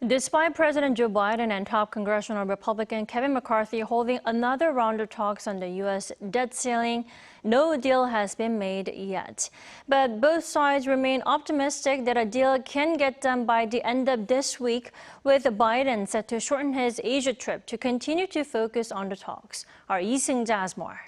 Despite President Joe Biden and top congressional Republican Kevin McCarthy holding another round of talks on the U.S. debt ceiling, no deal has been made yet. But both sides remain optimistic that a deal can get done by the end of this week, with Biden set to shorten his Asia trip to continue to focus on the talks. Our Seung-jae has more.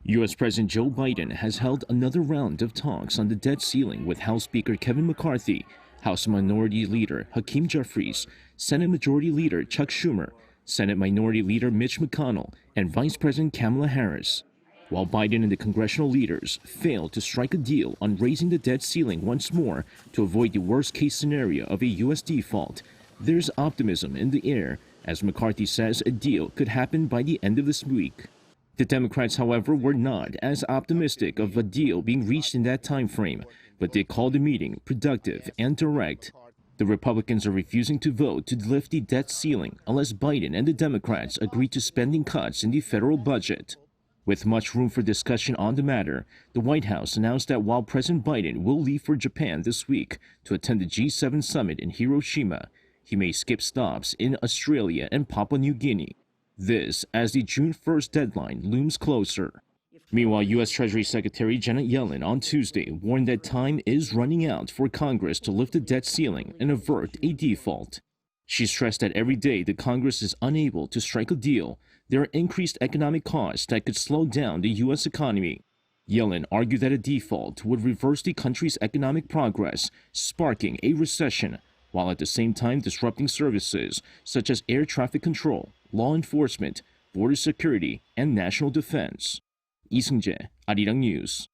U.S. President Joe Biden has held another round of talks on the debt ceiling with House Speaker Kevin McCarthy, House Minority Leader Hakeem Jeffries, Senate Majority Leader Chuck Schumer, Senate Minority Leader Mitch McConnell, and Vice President Kamala Harris. While Biden and the congressional leaders failed to strike a deal on raising the debt ceiling once more to avoid the worst-case scenario of a U.S. default, there's optimism in the air as McCarthy says a deal could happen by the end of this week. The Democrats, however, were not as optimistic of a deal being reached in that time frame, but they called the meeting productive and direct. The Republicans are refusing to vote to lift the debt ceiling unless Biden and the Democrats agree to spending cuts in the federal budget. With much room for discussion on the matter, the White House announced that while President Biden will leave for Japan this week to attend the G7 summit in Hiroshima, he may skip stops in Australia and Papua New Guinea. This as the June 1st deadline looms closer. Meanwhile, U.S. Treasury Secretary Janet Yellen on Tuesday warned that time is running out for Congress to lift the debt ceiling and avert a default. She stressed that every day the Congress is unable to strike a deal, there are increased economic costs that could slow down the U.S. economy. Yellen argued that a default would reverse the country's economic progress, sparking a recession, while at the same time disrupting services such as air traffic control, law enforcement, border security, and national defense. Seung-jae, 아리랑뉴스.